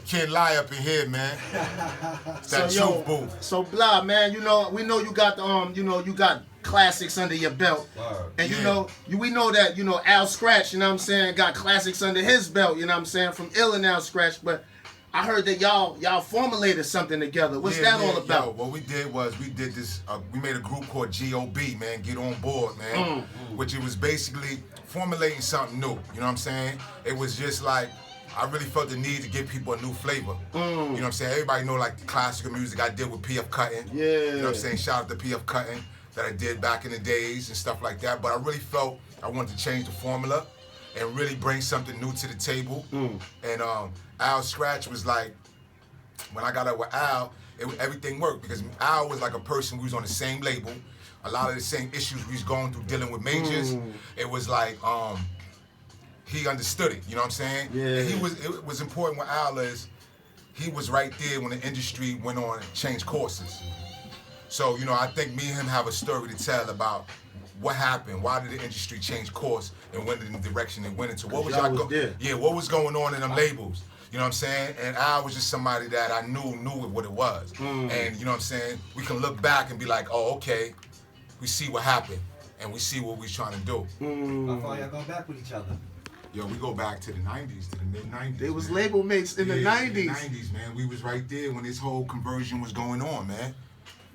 Can't lie up in here, man. It's that truth booth. So Blah, man, you know, we know you got the you got classics under your belt. And we know that, Al Scratch, you know what I'm saying, got classics under his belt, you know what I'm saying, from Ill and Al Scratch, but I heard that y'all formulated something together. What's that all about? Yo, what we did was we did this. We made a group called GOB, man. Get on board, man. Which it was basically formulating something new. You know what I'm saying? It was just like I really felt the need to give people a new flavor. You know what I'm saying? Everybody know like the classical music I did with PF Cutting. Yeah. You know what I'm saying? Shout out to PF Cutting that I did back in the days and stuff like that. But I really felt I wanted to change the formula and really bring something new to the table. And Al Scratch was like, when I got up with Al, everything worked because Al was like a person, we was on the same label. A lot of the same issues we was going through dealing with majors. It was like, he understood it, you know what I'm saying? Yeah. And it was important with Al is, he was right there when the industry went on and changed courses. So, I think me and him have a story to tell about what happened, why did the industry change course and went in the direction it went into. What was what was going on in them labels? You know what I'm saying? And I was just somebody that I knew what it was. And you know what I'm saying? We can look back and be like, oh, okay, we see what happened and we see what we was trying to do. How far y'all going back with each other? Yo, we go back to the 90s, to the mid-90s. They was label mates in the 90s. In the 90s, man. We was right there when this whole conversion was going on, man.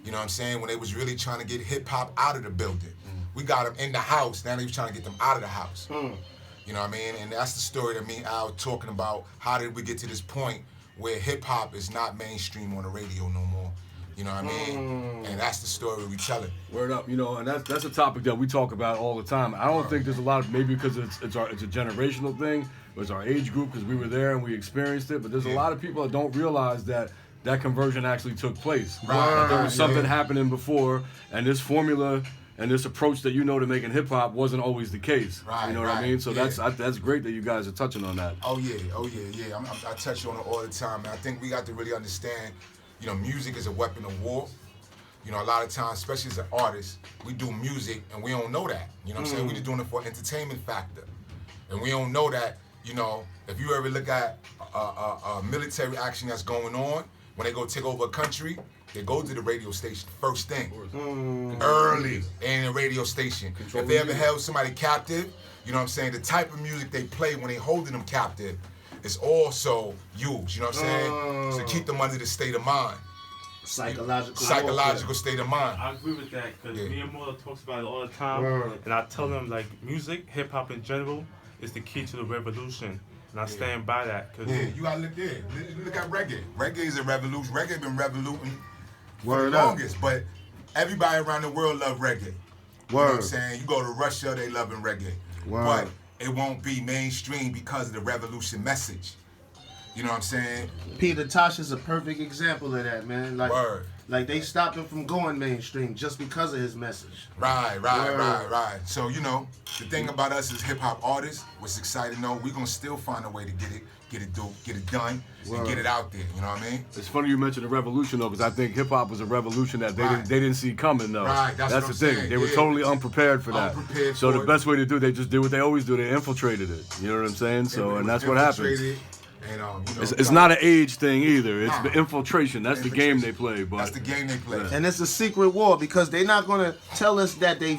You know what I'm saying? When they was really trying to get hip-hop out of the building. We got them in the house, now they was trying to get them out of the house. You know what I mean? And that's the story that me and Al talking about. How did we get to this point where hip-hop is not mainstream on the radio no more? You know what I mean? And that's the story we tell it. Word up, and that's a topic that we talk about all the time. I don't think there's a lot of, maybe because it's a generational thing, it's our age group because we were there and we experienced it, but there's a lot of people that don't realize that conversion actually took place. Right. There was something happening before, and this formula and this approach that to making hip hop wasn't always the case. Right, you know what I mean? So that's great that you guys are touching on that. Oh yeah. I touch on it all the time, and I think we got to really understand, music is a weapon of war. A lot of times, especially as an artist, we do music and we don't know that. You know what I'm saying? We're just doing it for entertainment factor. And we don't know that, if you ever look at a military action that's going on, when they go take over a country, they go to the radio station first thing. Early in the radio station. If they ever held somebody captive, you know what I'm saying, the type of music they play when they holding them captive is also used, you know what I'm saying? So keep them under the state of mind. Psychological state of mind. I agree with that because me and Mola talks about it all the time. And I tell them like music, hip hop in general, is the key to the revolution. And I stand by that. Cause you gotta look there. Look at reggae. Reggae is a revolution. Reggae been revoluting for the longest, but everybody around the world love reggae. You know what I'm saying? You go to Russia, they loving reggae. But it won't be mainstream because of the revolution message. You know what I'm saying? Peter Tosh is a perfect example of that, man. Like they stopped him from going mainstream just because of his message. Right. So, the thing about us as hip-hop artists, what's exciting though, we're gonna still find a way to get it done, and get it out there, you know what I mean? It's funny you mentioned the revolution though, because I think hip-hop was a revolution that they didn't see coming though. Right, that's the thing. They were totally unprepared for that. So the best way to do it, they just did what they always do, they infiltrated it. You know what I'm saying? So, and that's what happens. And, it's not an age thing either. It's the infiltration. That's the game they play. But that's the game they play. And it's a secret war because they're not gonna tell us that they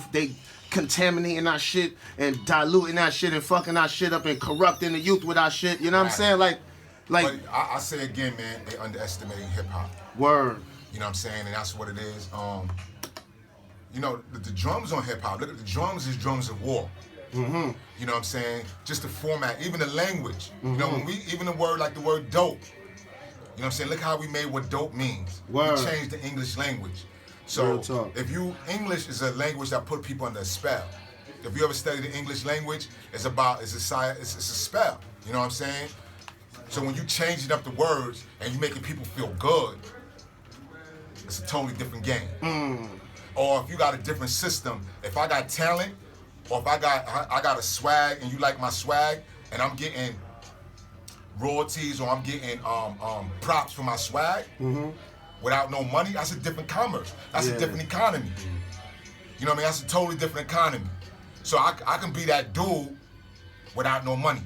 contaminating our shit and diluting our shit and fucking our shit up and corrupting the youth with our shit. You know what I'm saying? Like. But I say again, man, they underestimating hip hop. Word. You know what I'm saying? And that's what it is. The drums on hip hop. Look at the drums is drums of war. You know what I'm saying? Just the format, even the language. When even the word like the word dope. You know what I'm saying? Look how we made what dope means. We changed the English language. So English is a language that put people under a spell. If you ever study the English language, it's a spell. You know what I'm saying? So when you changing up the words and you making people feel good, it's a totally different game. Or if you got a different system, if I got talent, or if I got a swag and you like my swag, and I'm getting royalties or I'm getting props for my swag without no money, that's a different commerce. That's a different economy. You know what I mean? That's a totally different economy. So I can be that dude without no money.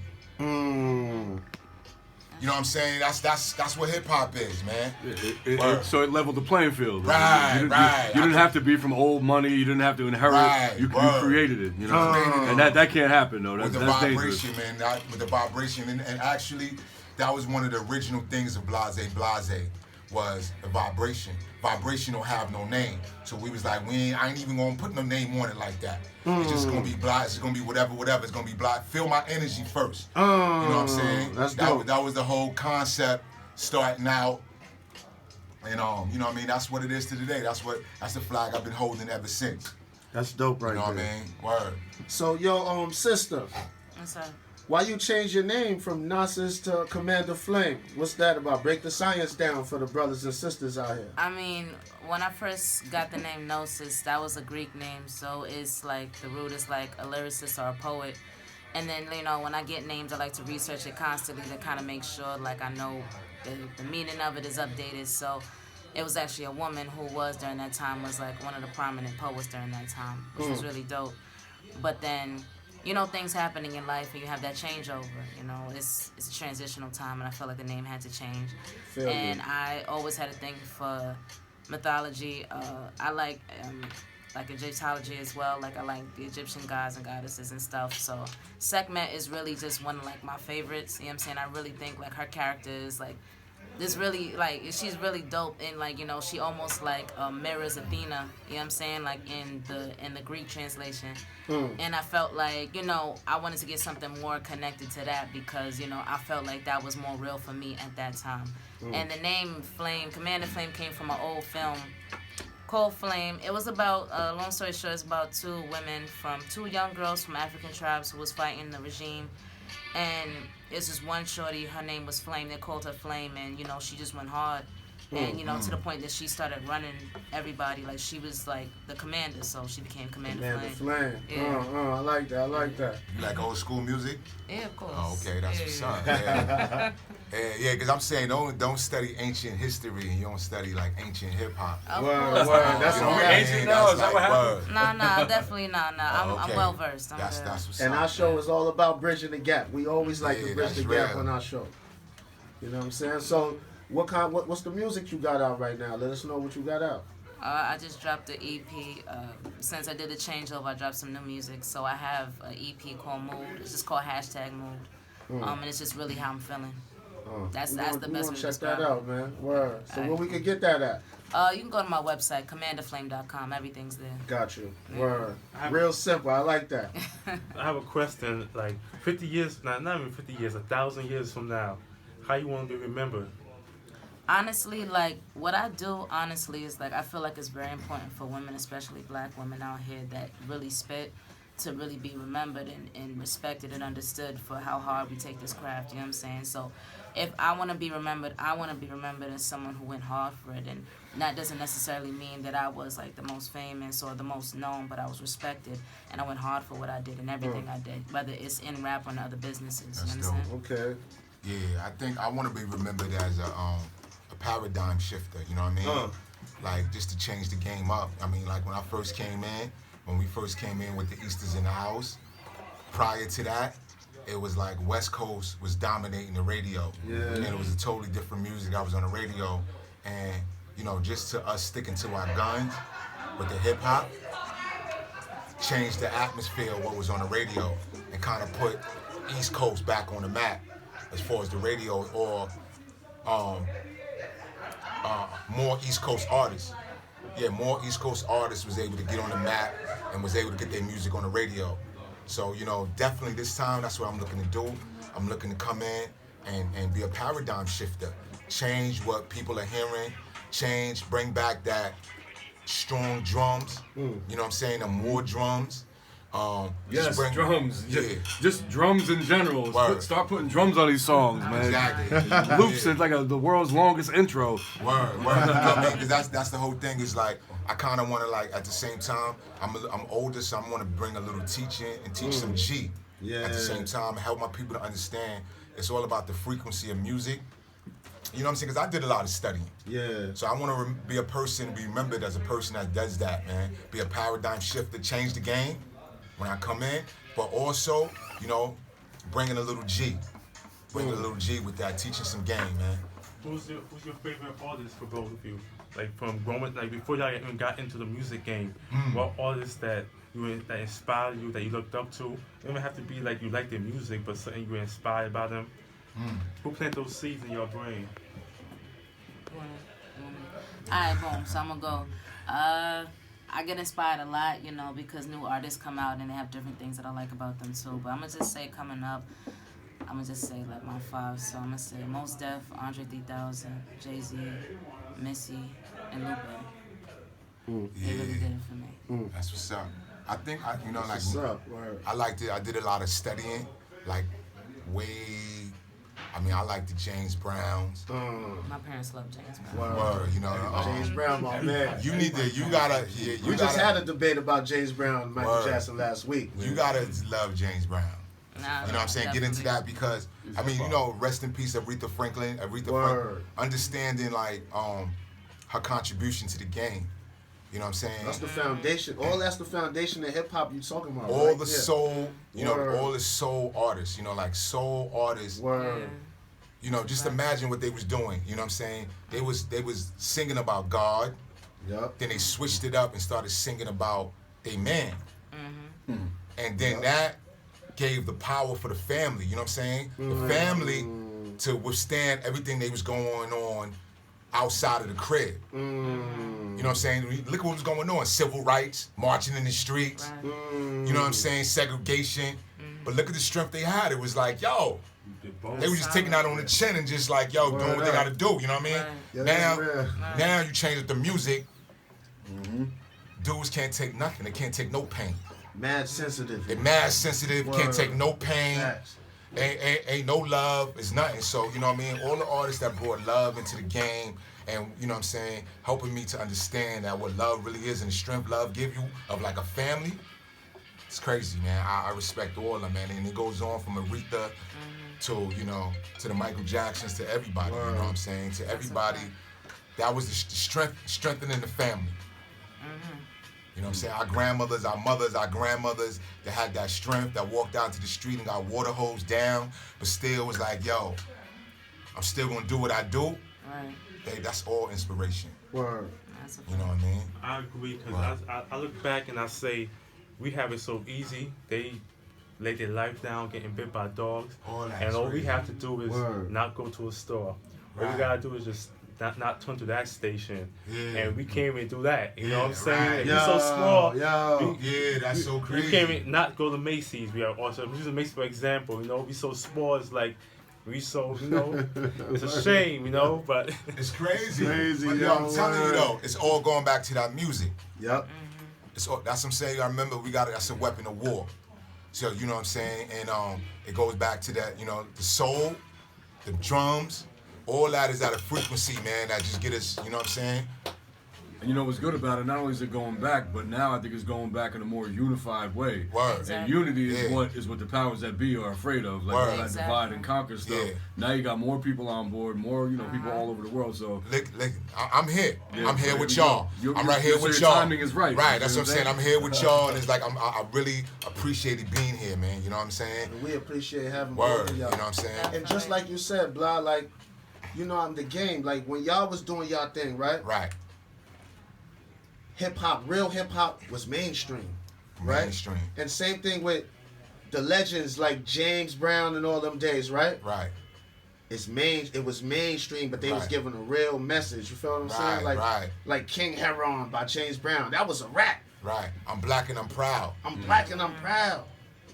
You know what I'm saying? That's what hip hop is, man. So it leveled the playing field. Right, You didn't have to be from old money. You didn't have to inherit. You created it. You know, and that can't happen though. That's vibration, dangerous. man. With the vibration, and actually, that was one of the original things of Blahzay was the vibration. Vibration don't have no name, so we was like, I ain't even gonna put no name on it like that. It's just gonna be blah. It's gonna be whatever. It's gonna be blah. Feel my energy first. You know what I'm saying? That was the whole concept starting out. And you know what I mean? That's what it is to today. That's the flag I've been holding ever since. That's dope, right there. You know what I mean? Word. So, yo, sister. What's up? Why you change your name from Gnosis to Commander Flame? What's that about? Break the science down for the brothers and sisters out here. I mean, when I first got the name Gnosis, that was a Greek name, so it's like the root is like a lyricist or a poet. And then, you know, when I get names, I like to research it constantly to kind of make sure, like, I know the meaning of it is updated. So it was actually a woman who was during that time was like one of the prominent poets during that time, which was really dope. But then, you know, things happening in life and you have that changeover, you know, it's a transitional time and I felt like the name had to change. And I always had a thing for mythology. I like Egyptology as well. Like I like the Egyptian gods and goddesses and stuff. So Sekhmet is really just one of like my favorites. You know what I'm saying? I really think like her character is like this really like she's really dope and like, you know, she almost like mirrors Athena, you know what I'm saying, like in the Greek translation. And I felt like, you know, I wanted to get something more connected to that because, you know, I felt like that was more real for me at that time. And the name Flame, Commander Flame, came from an old film called Flame. It was about, long story short, it's about two young girls from African tribes who was fighting the regime. And it's just one shorty, her name was Flame, they called her Flame, and, you know, she just went hard. And, you know, to the point that she started running everybody, like she was like the commander, so she became Commander Flame. Yeah. I like that. You like old school music? Yeah, of course. Oh, okay, that's what's up. Yeah, because I'm saying don't study ancient history and you don't study like ancient hip hop. Word. That's all right. Ancient now, is that what happened? Nah, definitely not. I'm well versed. That's what's And up. our show is all about bridging the gap. We always like to bridge that's the gap real. on our show. You know what I'm saying? So, what's the music you got out right now? Let us know what you got out. I just dropped the EP. Since I did the changeover, I dropped some new music. So I have an EP called Mood. It's just called #Mood. And it's just really how I'm feeling. That's the best way to check describe that out, man. Word. So where we can get that at? You can go to my website, commanderflame.com. Everything's there. Got you. Word. Real simple. I like that. I have a question. Like 50 years, not even 50 years, 1,000 years from now, how you want to be remembered? Honestly, like, what I do, honestly, is, like, I feel like it's very important for women, especially black women out here that really spit, to really be remembered and respected and understood for how hard we take this craft, you know what I'm saying? So if I want to be remembered, I want to be remembered as someone who went hard for it. And that doesn't necessarily mean that I was, like, the most famous or the most known, but I was respected, and I went hard for what I did and everything I did, whether it's in rap or in other businesses, you understand? Okay. Yeah, I think I want to be remembered as a paradigm shifter, you know what I mean? Like, just to change the game up. I mean, like, when we first came in with the Easters in the house, prior to that, it was like West Coast was dominating the radio. Yeah. And it was a totally different music. I was on the radio, and, you know, just to us sticking to our guns with the hip-hop, changed the atmosphere of what was on the radio and kind of put East Coast back on the map as far as the radio, or more East Coast artists. Yeah, more East Coast artists was able to get on the map and was able to get their music on the radio. So, you know, definitely this time, that's what I'm looking to do. I'm looking to come in and be a paradigm shifter. Change what people are hearing, bring back that strong drums, you know what I'm saying, and more drums. Yes, drums. Yeah. Just drums in general. Start putting drums on these songs, man. Exactly. Loops is like the world's longest intro. Word. You know what I mean? Because that's the whole thing. Is like I kind of want to, like, at the same time, I'm older, so I want to bring a little teaching and teach some G. Yeah. At the same time, help my people to understand it's all about the frequency of music. You know what I'm saying? Because I did a lot of studying. Yeah. So I want to be a person, be remembered as a person that does that, man. Be a paradigm shifter, change the game when I come in, but also, you know, bringing a little G. bring a little G with that, teaching some game, man. Who's your favorite artist for both of you? Like from growing, like before y'all even got into the music game, what artists that inspired you, that you looked up to? It don't even have to be like you like their music, but something you were inspired by them. Who planted those seeds in your brain? Alright, boom. So I'm gonna go. I get inspired a lot, you know, because new artists come out and they have different things that I like about them too. But I'm gonna just say coming up, I'm gonna just say like my 5. So I'm gonna say Mos Def, Andre 3000, Jay-Z, Missy, and Lupe. They really did it for me. That's what's up. I think you know, like What's up? Word. I liked it. I did a lot of studying, like way. I mean, I like the James Browns. My parents love James Brown. Word, you know. James Brown, my man. You gotta. Yeah, We just had a debate about James Brown and Michael Jackson last week. You gotta love James Brown. Nah, You know what I'm saying? Get into that because I mean, you know, rest in peace, Aretha Franklin. Understanding like her contribution to the game. You know what I'm saying? That's the foundation. All that's the foundation of hip hop you talking about. All right? the soul, you know, all the soul artists. You know, like soul artists. Word. You know, just imagine what they was doing. You know what I'm saying? They was singing about God. Yup. Then they switched it up and started singing about a man. And then that gave the power for the family. You know what I'm saying? The family to withstand everything they was going on outside of the crib. You know what I'm saying? Look at what was going on. Civil rights, marching in the streets. You know what I'm saying? Segregation. But look at the strength they had. It was like, yo, they were just taking out on the chin and just like, yo, doing what they got to do. You know what I mean? Now you change up the music. Dudes can't take nothing. They can't take no pain. Mad sensitive. They're mad sensitive. Can't take no pain. Facts. Ain't no love. It's nothing. So, you know what I mean? All the artists that brought love into the game and, you know what I'm saying, helping me to understand that what love really is and the strength love give you of like a family, it's crazy, man. I respect all of them, man. And it goes on from Aretha to, you know, to the Michael Jacksons, to everybody, you know what I'm saying? To everybody, that was the strengthening the family. You know what I'm saying? Our grandmothers, our mothers, our grandmothers that had that strength, that walked out to the street and got water hose down, but still was like, yo, I'm still gonna do what I do. Right. Hey, that's all inspiration. Word. That's a You know what I mean? I agree because I look back and I say we have it so easy. They lay their life down getting bit by dogs, and all we have to do is not go to a store. All we gotta do is just not turn to that station, and we can't even do that. You know what I'm saying? We're so small. That's so crazy. We can't even not go to Macy's. We are also using Macy's for example. You know, we so small. It's like we so, you know, it's a shame, you know, but it's crazy. But, yo, I'm telling you though, it's all going back to that music. Yep. It's all, that's what I'm saying. I remember that's a weapon of war. So you know what I'm saying, and it goes back to that, you know, the soul, the drums. All that is at a frequency, man, that just get us, you know what I'm saying? And you know what's good about it, not only is it going back, but now I think it's going back in a more unified way. Word. Exactly. And unity is what the powers that be are afraid of, like all that divide and conquer stuff. Yeah. Now you got more people on board, more, you know, people all over the world. So Look, I'm here. Yeah, I'm here so with here we y'all. go. I'm right here So with your y'all. timing is right. Right, You that's know what I'm saying. I'm here with y'all, and it's like I really appreciated being here, man. You know what I'm saying? And we appreciate having Word. both of You know y'all. what I'm saying? And just like you said, blah, like, you know, I'm the game. Like when y'all was doing y'all thing, right? Right. Hip hop, real hip hop was mainstream, right? Mainstream. And same thing with the legends like James Brown and all them days, right? Right. It was mainstream, but they was Right. giving a real message. You feel what I'm saying? Right. Like King Heron by James Brown. That was a rap. Right. I'm black and I'm proud. I'm black and I'm proud.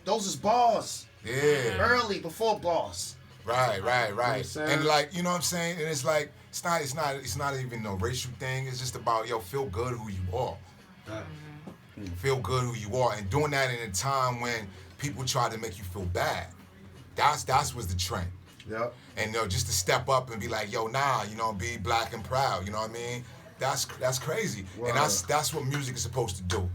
Those is bars. Yeah. Early before bars. Right. You know what I'm saying? And like, you know what I'm saying? And it's like, it's not even no racial thing. It's just about, yo, feel good who you are. Feel good who you are. And doing that in a time when people try to make you feel bad. That's was the trend. Yep. And just to step up and be like, yo, nah, you know, be black and proud. You know what I mean? That's crazy. Wow. And that's what music is supposed to do.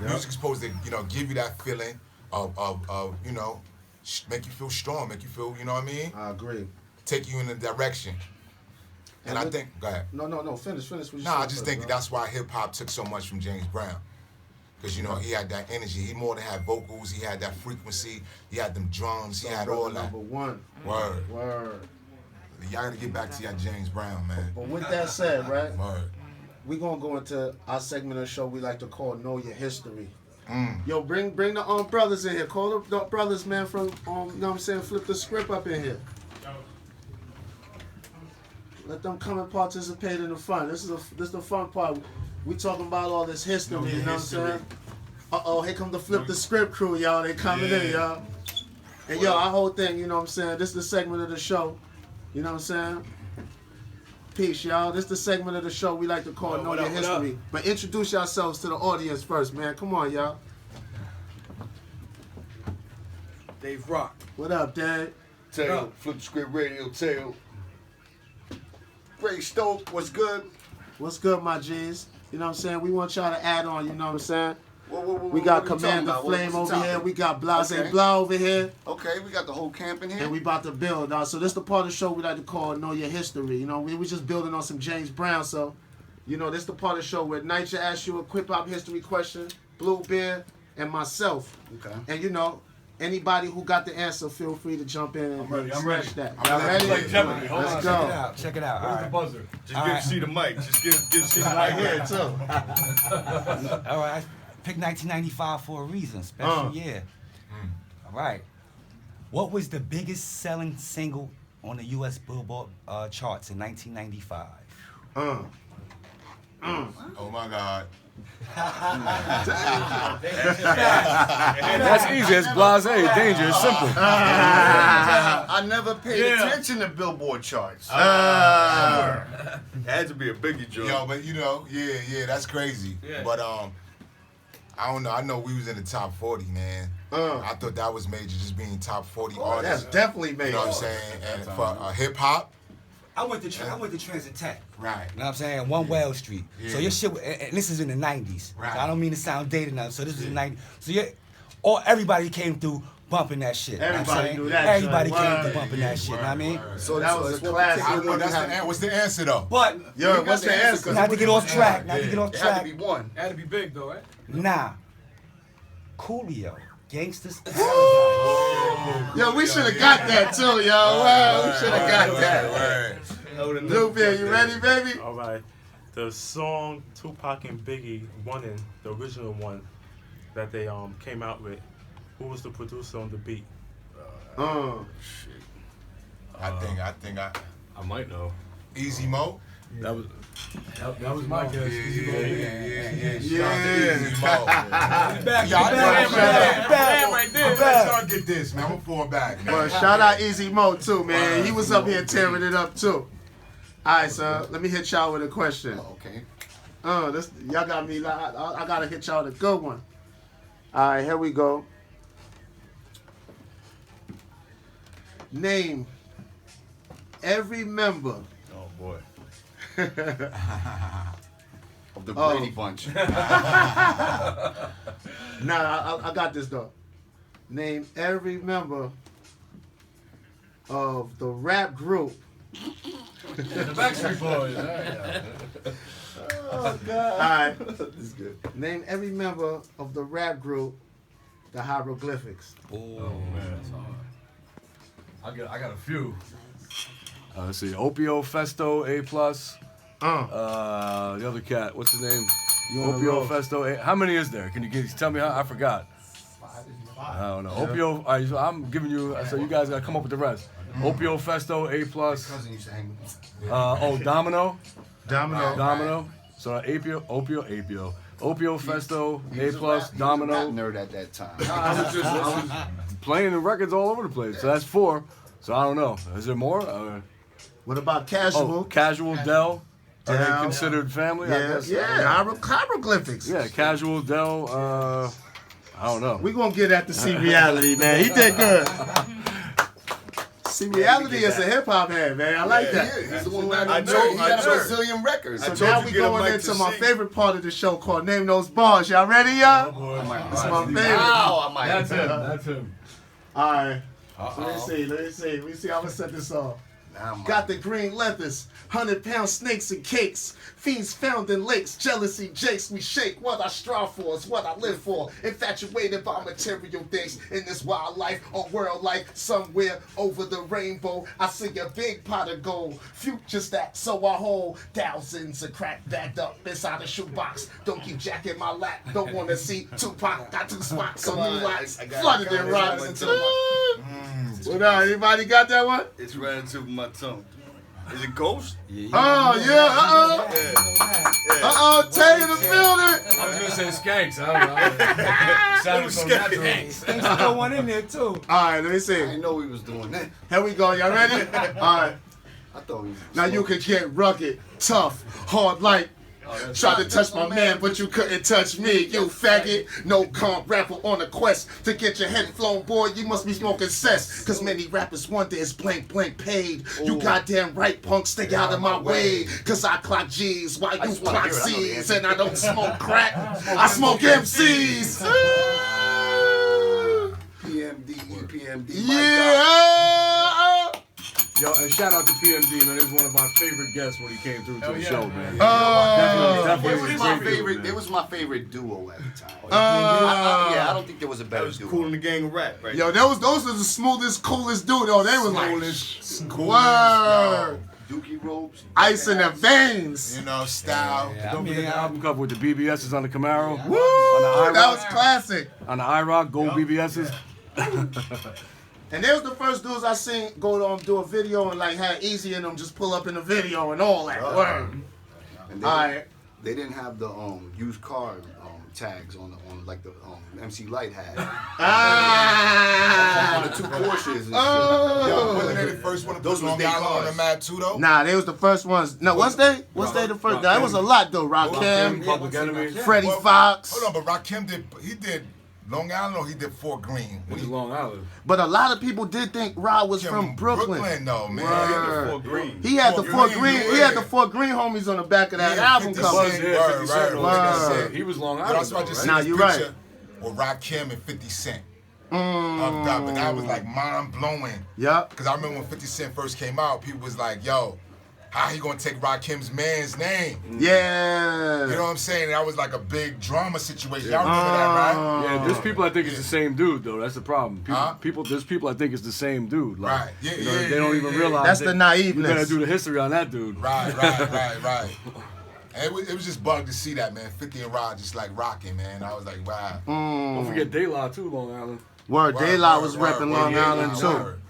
Yep. Music is supposed to, you know, give you that feeling of you know, make you feel strong, make you feel, you know what I mean? I agree. Take you in a direction. And I think, go ahead. No. Finish what you Nah, I said just first, think bro. that's why hip hop took so much from James Brown. Cause you know he had that energy. He more than had vocals. He had that frequency. He had them drums. He had all that. Number one. Word. Word. Y'all gotta get back to your James Brown, man. But with that said, right? Word. We gonna go into our segment of the show we like to call Know Your History. Yo, bring the brothers in here. Call the brothers, man, from you know what I'm saying, flip the script up in here. Let them come and participate in the fun. This is the fun part. We talking about all this history, you know what I'm saying? Here come the flip the script crew, y'all. They coming in, y'all. And yo, our whole thing, you know what I'm saying? This is the segment of the show. You know what I'm saying? Peace, y'all. This is the segment of the show we like to call Know Your History. But introduce yourselves to the audience first, man. Come on, y'all. Dave Rock. What up, Dad? Tail. Flip the Script Radio. Tail. Ray Stoke. What's good? What's good, my G's? You know what I'm saying? We want y'all to add on, you know what I'm saying? We got Commander Flame over here. We got Blahzay Blah over here. Okay, we got the whole camp in here. And we about to build. So this is the part of the show we like to call Know Your History. You know, we just building on some James Brown. So, you know, this is the part of the show where Nitya asks you a quick hop history question, Blue Bear, and myself. Okay. And, you know, anybody who got the answer, feel free to jump in and smash that. I'm Y'all ready? ready. Let's go. Check it out. All Where's the right. buzzer? Just give C the mic. Just give C the Right mic. here, too. All right. I picked 1995 for a reason. Special year. All right. What was the biggest selling single on the U.S. Billboard charts in 1995? Oh my God. That's easy. It's Blahzay. Danger. It's simple. I never paid attention to Billboard charts. It had to be a biggie joint. Yo, but you know, yeah, that's crazy. Yeah. But I don't know. I know we was in the top 40, man. I thought that was major, just being top 40 That's artists. definitely You major. know what I'm saying? And for hip hop, I went to Transit Tech. right? You know what I'm saying? One Well Street. Yeah. So your shit, and this is in the 90s. Right. So I don't mean to sound dated now. So this is the 90s. So everybody came through bumping that shit. Everybody knew that Everybody shit. came Word. through bumping that shit. You know what I mean? So that was a classic. I know that's what's the answer though. But Yo, what's the answer? not to get off track. Not to get off It had to track. be one. Had to be big though, right? Nah. Coolio. Gangsters. Yo, we should have got that too, yo. Wow, we should have got that. Word. Blue Bear, you ready, baby? All right. The song Tupac and Biggie wanted, the original one that they came out with. Who was the producer on the beat? I think I I might know. Easy Mo. That was my guess. Y'all get this, man. I'm gonna fall back, man. Well, shout out Easy Mo too, man. He was up here tearing it up too. All right, sir. Let me hit y'all with a question. Okay. Y'all got me. I gotta hit y'all with a good one. All right, here we go. Name every member Oh boy. of The Brady Bunch. Nah, I got this though. Name every member of the rap group. The Backstreet Boys. Oh God! All right, this is good. Name every member of the rap group, the Hieroglyphics. Oh, Man, that's hard. I got a few. Let's see. Opio Festo A+. The other cat, what's his name? Opio Festo A. How many is there? Can you tell me how? I forgot. I don't know. Opio. All right, so I'm giving you. So you guys gotta come up with the rest. Opio Festo A+. Cousin used to hang. Domino. Domino. So Opio Festo A+. Domino. Nerd at that time. I was playing the records all over the place. So that's 4. So I don't know. Is there more? What about Casual? Casual Dell. Are they Del. considered family? I guess. Hieroglyphics. Yeah, Casual Dell. I don't know. We gonna get at the C Reality, man. He did good. C Reality is a hip hop head, man. I like that. He's the one who had a bazillion records. So now we going into my favorite part of the show called Name Those Bars. Y'all ready, y'all? That's my favorite. Wow, I might. That's him. All right. Let me see. Let me see how I'm gonna set this off. Got the green leathers, 100-pound snakes and cakes. Fiends found in lakes, jealousy jakes we shake. What I strive for is what I live for. Infatuated by material things in this wild life or world like somewhere over the rainbow. I see a big pot of gold, future stack, so I hold thousands of crack backed up inside a shoebox. Don't keep jacking my lap, don't wanna see Tupac. Got 2 spots on new lights, flooded in rocks into my. What up? Anybody got that one? It's right into my tongue. Is it Ghost? Yeah. Oh, yeah, Tay in the building. I was gonna say skanks. I don't know. Sounded so natural. Skanks throw one in there too. All right, let me see. I didn't know we was doing that. Here we go. Y'all ready? All right. I thought we was Now you can get rugged, tough, hard like. Tried to touch my man, but you couldn't touch me, you faggot. No comp rapper on a quest to get your head flown, boy. You must be smoking cess. Cause many rappers wonder is blank paid. You goddamn right, punk, stay out of my way. Cause I clock G's while you clock C's. And I don't smoke crack, I smoke MCs. PMD, EPMD. Yeah. Yo, and shout out to PMD, man. He was one of my favorite guests when he came through to the show, man. It was my favorite. It was my favorite duo at the time. I don't think there was a better duo. Cool in the gang of rap, right? Yo, those are the smoothest, coolest dude. Yo, they was like, word. Dookie robes. Ice in their veins. You know, style. Don't forget the album cover with the BBSs on the Camaro. Woo! On the That was classic. On the IROC, gold BBSs. And they was the first dudes I seen go do a video and like had Easy in them just pull up in the video and all that. Word. And they didn't have the used car tags on like the MC Light had. On the 2 Porsches and shit. Wasn't they the first one to put Those was Long their Island on cars. the map too, though? Nah, they was the first ones. No, was they? Was they the first? That was a lot though. Rakim, Public Enemy. Freddie Well, Fox. Hold on, but Rakim did Long Island or he did Fort Greene? Which is Long Island. But a lot of people did think Rod was from Brooklyn. though, man. Word. Green. He had the Fort Fort Greene, Green. He had the Fort Green homies on the back of that Yeah, album 50 cover. Cent. Yeah, 50 Cent. Word. He was Long But Island. that's why I just Nah, seen you this right. picture with Rakim and 50 Cent. Up top, but that was like mind blowing. Yup. Because I remember when 50 Cent first came out, people was like, yo, how he gonna take Rakim's man's name? Yeah. You know what I'm saying? That was like a big drama situation. Y'all remember that, right? Yeah, there's people I think it's the same dude though. That's the problem. Huh? There's people I think it's the same dude. Like, Right. Yeah, you know, yeah, they don't yeah, even yeah. realize. That's that the naiveness. You gotta do the history on that dude. Right. And it was just bugged to see that, man. 50 and Rod just like rocking, man. I was like, wow. Don't forget De La too, Long Island. Word. Daylight was repping Long yeah, Island too. word.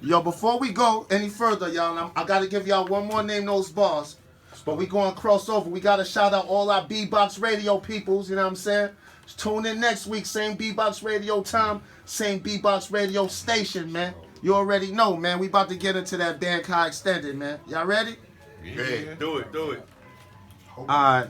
Yo, before we go any further, y'all, I gotta give y'all one more name those bars. But we going to cross over. We gotta shout out all our B-Box Radio peoples, you know what I'm saying? Tune in next week, same B-Box Radio time, same B-Box Radio station, man. You already know, man. We about to get into that Bankai extended, man. Y'all ready? Yeah, do it. Alright.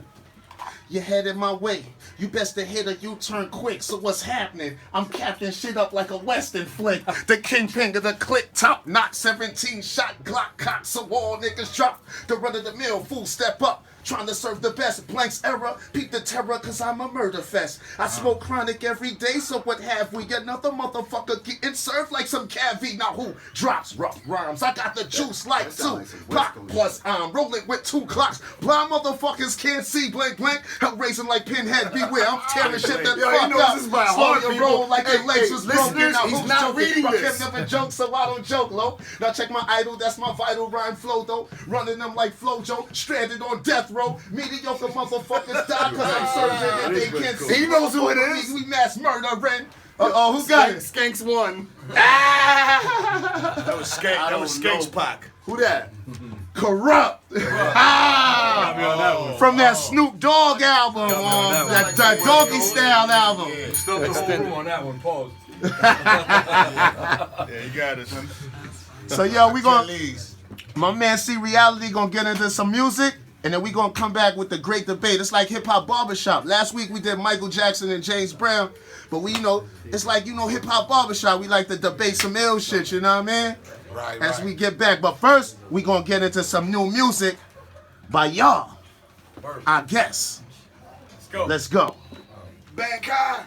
You're headed my way. You best to hit a U-turn quick. So what's happening? I'm capping shit up like a Western flick. The kingpin of the click, top knock, 17 shot Glock cock. So all niggas drop. The run of the mill, full step up. Trying to serve the best, blanks error. Peep the terror, cause I'm a murder fest. I smoke chronic every day, so what have we? Another motherfucker getting served like some cavi. Now who drops rough rhymes? I got the juice like That two. sound like some Pop West Coast plus I'm rolling with 2 clocks. Blind motherfuckers can't see blank. Hell raising like Pinhead, beware. I'm tearing shit that Yo, he fuck knows up. this by Slow heart, your people. roll like your legs was broken. listeners, Now he's who's not joking? reading Fuck this. him, never joke, so I don't joke, low. Now check my idol, that's my vital rhyme flow, though. Running them like Flojo, stranded on death row. Mediocre motherfuckers die cause I'm serving and they can't see. He knows who it is. We mass murdering. Uh-oh, who got it? Skanks won. That was Skank. That was Skank's Pac. Who that? Corrupt. From that Snoop Dogg album, that Doggy Style album. Still the whole room on that one. Pause. Yeah, you got it. So yo, we gonna Please. my man Creality gonna get into some music, and then we gonna come back with the great debate. It's like hip hop barbershop. Last week we did Michael Jackson and James Brown, but we it's like hip hop barbershop. We like to debate some ill shit. You know what I mean? Right. As we get back, but first we gonna get into some new music by y'all. I guess. Let's go. Bankai.